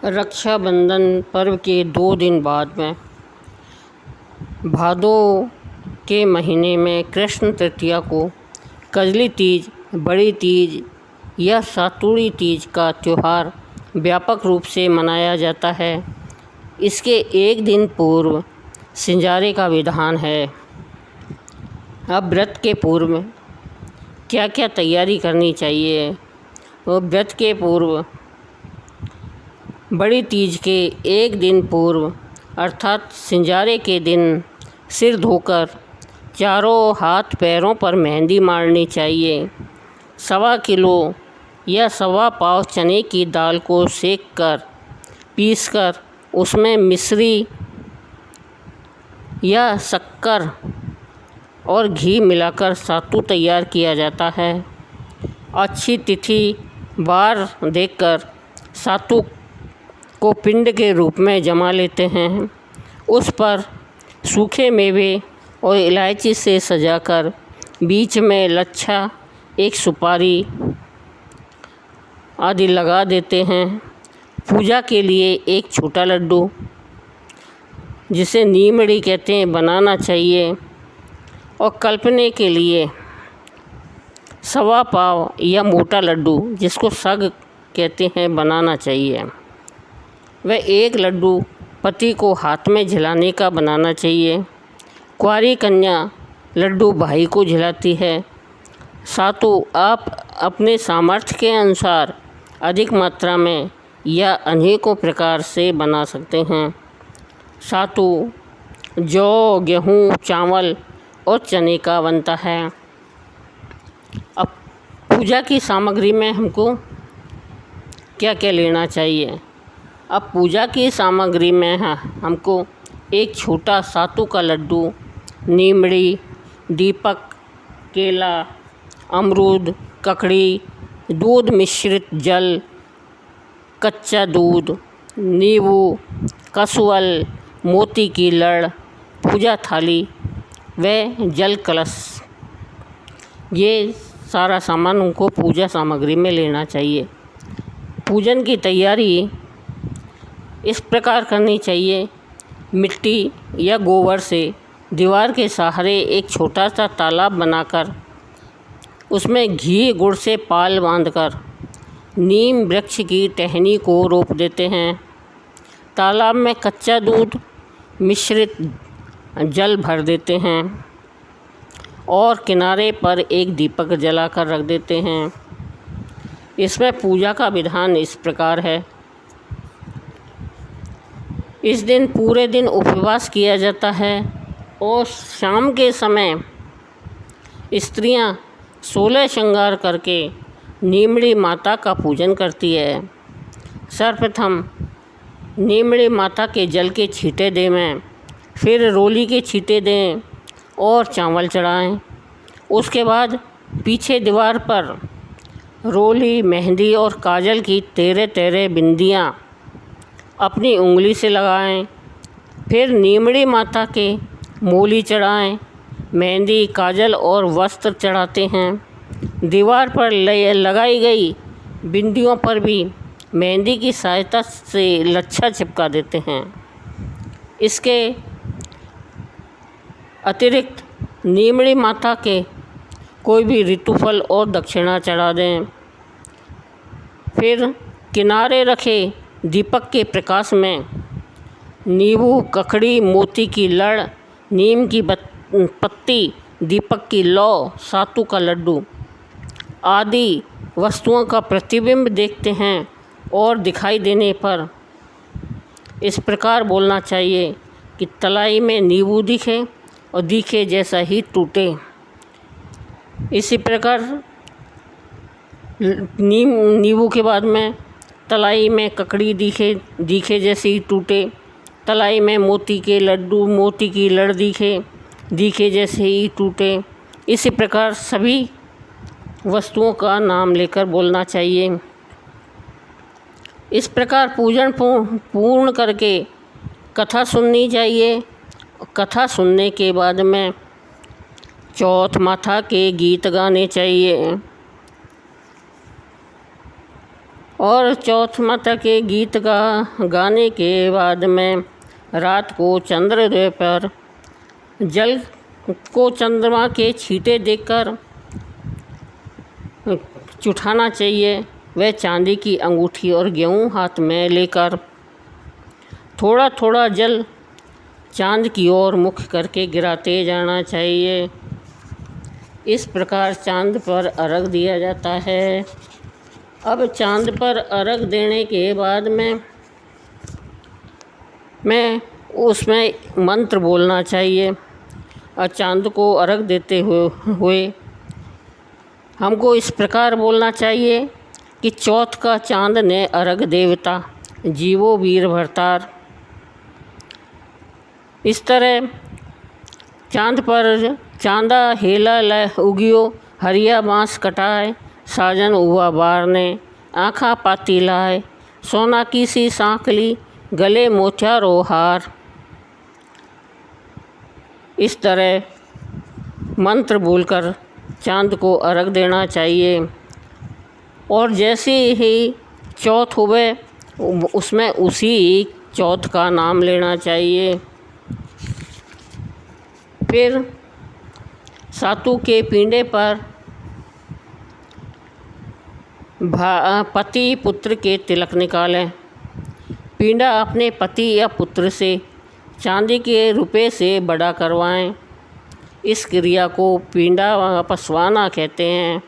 रक्षाबंधन पर्व के 2 दिन बाद में भादो के महीने में कृष्ण तृतीया को कजली तीज, बड़ी तीज या सातुड़ी तीज का त्यौहार व्यापक रूप से मनाया जाता है। इसके एक दिन पूर्व सिंजारे का विधान है। अब व्रत के पूर्व क्या क्या तैयारी करनी चाहिए? वो व्रत के पूर्व बड़ी तीज के एक दिन पूर्व अर्थात सिंजारे के दिन सिर धोकर चारों हाथ पैरों पर मेहंदी मारनी चाहिए। 1.25 किलो या 1.25 पाव चने की दाल को सेक कर पीसकर उसमें मिश्री या शक्कर और घी मिलाकर सातु तैयार किया जाता है। अच्छी तिथि बार देखकर सातु को पिंड के रूप में जमा लेते हैं। उस पर सूखे मेवे और इलायची से सजाकर बीच में लच्छा, एक सुपारी आदि लगा देते हैं। पूजा के लिए एक छोटा लड्डू, जिसे नीमड़ी कहते हैं, बनाना चाहिए और कल्पने के लिए 1.25 पाव या मोटा लड्डू, जिसको सग कहते हैं, बनाना चाहिए। वह एक लड्डू पति को हाथ में झिलाने का बनाना चाहिए। कुंवारी कन्या लड्डू भाई को झिलाती है। सातु आप अपने सामर्थ्य के अनुसार अधिक मात्रा में या अनेकों प्रकार से बना सकते हैं। सातु जौ, गेहूँ, चावल और चने का बनता है। अब पूजा की सामग्री में हमको क्या क्या लेना चाहिए? अब पूजा की सामग्री में हमको एक छोटा सातु का लड्डू, नीमड़ी, दीपक, केला, अमरूद, ककड़ी, दूध मिश्रित जल, कच्चा दूध, नींबू, कसवल, मोती की लड़, पूजा थाली व जल कलश, ये सारा सामान उनको पूजा सामग्री में लेना चाहिए। पूजन की तैयारी इस प्रकार करनी चाहिए। मिट्टी या गोबर से दीवार के सहारे एक छोटा सा तालाब बनाकर उसमें घी गुड़ से पाल बांधकर नीम वृक्ष की टहनी को रोप देते हैं। तालाब में कच्चा दूध मिश्रित जल भर देते हैं और किनारे पर एक दीपक जलाकर रख देते हैं। इसमें पूजा का विधान इस प्रकार है। इस दिन पूरे दिन उपवास किया जाता है और शाम के समय स्त्रियां 16 श्रृंगार करके नीमड़ी माता का पूजन करती है। सर्वप्रथम नीमड़ी माता के जल के छींटे दें, फिर रोली के छींटे दें और चावल चढ़ाएं। उसके बाद पीछे दीवार पर रोली, मेहंदी और काजल की 13 बिंदियाँ अपनी उंगली से लगाएं। फिर नीमड़ी माता के मूली चढ़ाएं, मेहंदी, काजल और वस्त्र चढ़ाते हैं। दीवार पर लगाई गई बिंदियों पर भी मेहंदी की सहायता से लच्छा चिपका देते हैं। इसके अतिरिक्त नीमड़ी माता के कोई भी ऋतुफल और दक्षिणा चढ़ा दें। फिर किनारे रखे दीपक के प्रकाश में नींबू, ककड़ी, मोती की लड़, नीम की पत्ती, दीपक की लौ, सातु का लड्डू आदि वस्तुओं का प्रतिबिंब देखते हैं और दिखाई देने पर इस प्रकार बोलना चाहिए कि तलाई में नींबू दिखे और दिखे जैसा ही टूटे। इसी प्रकार नींबू के बाद में तलाई में ककड़ी दिखे जैसे ही टूटे, तलाई में मोती के लड्डू, मोती की लड़ दिखे जैसे ही टूटे। इसी प्रकार सभी वस्तुओं का नाम लेकर बोलना चाहिए। इस प्रकार पूजन पूर्ण करके कथा सुननी चाहिए। कथा सुनने के बाद में चौथ माथा के गीत गाने चाहिए और चौथ माता के गीत गाने के बाद में रात को चंद्रोदय पर जल को चंद्रमा के छींटे देकर चुठाना चाहिए। वह चांदी की अंगूठी और गेहूँ हाथ में लेकर थोड़ा थोड़ा जल चांद की ओर मुख करके गिराते जाना चाहिए। इस प्रकार चांद पर अर्घ दिया जाता है। अब चांद पर अर्घ देने के बाद में उसमें मंत्र बोलना चाहिए और चांद को अर्घ देते हुए हमको इस प्रकार बोलना चाहिए कि चौथ का चांद ने अर्घ देवता, जीवो वीर भरतार। इस तरह चांद पर चांदा हेला लय उगियो, हरिया बाँस कटाए, साजन हुआ बार ने, आँखा पाती लाए, सोना की सी सांकली, गले मोतियारो हार। इस तरह मंत्र बोलकर चांद को अर्घ देना चाहिए। और जैसे ही चौथ हुए उसमें उसी चौथ का नाम लेना चाहिए। फिर सातु के पिंडे पर पति पुत्र के तिलक निकालें। पिंडा अपने पति या पुत्र से चांदी के रुपए से बड़ा करवाएं। इस क्रिया को पिंडा पसवाना कहते हैं।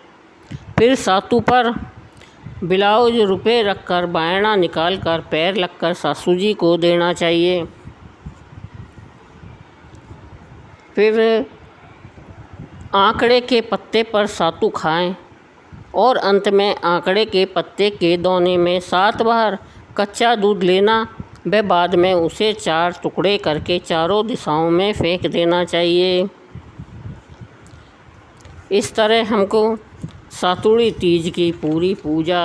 फिर सातु पर ब्लाउज रुपए रखकर बायना निकाल कर पैर लगकर सासू जी को देना चाहिए। फिर आंकड़े के पत्ते पर सातु खाएं और अंत में आंकड़े के पत्ते के दोने में 7 बार कच्चा दूध लेना व बाद में उसे 4 टुकड़े करके चारों दिशाओं में फेंक देना चाहिए। इस तरह हमको सातुड़ी तीज की पूरी पूजा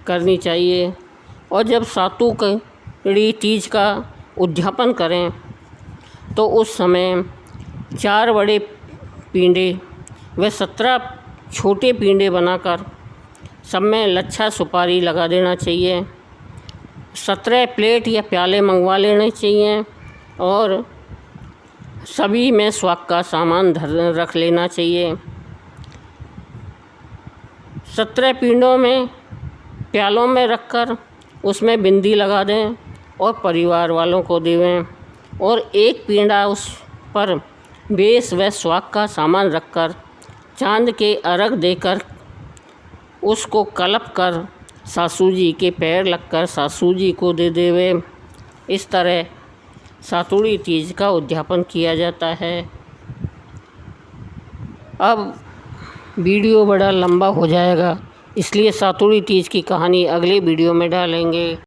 करनी चाहिए। और जब सातुड़ी तीज का उद्यापन करें तो उस समय 4 बड़े पींडे व 17 छोटे पींडे बनाकर सब में लच्छा सुपारी लगा देना चाहिए। 17 प्लेट या प्याले मंगवा लेने चाहिए और सभी में स्वाक का सामान रख लेना चाहिए। 17 पींडों में प्यालों में रखकर उसमें बिंदी लगा दें और परिवार वालों को देवें। और एक पींडा उस पर बेस व स्वाक का सामान रखकर चांद के अर्घ देकर उसको कलप कर सासू जी के पैर लगकर सासू जी को दे देवे। इस तरह सातुड़ी तीज का उद्यापन किया जाता है। अब वीडियो बड़ा लंबा हो जाएगा, इसलिए सातुड़ी तीज की कहानी अगले वीडियो में डालेंगे।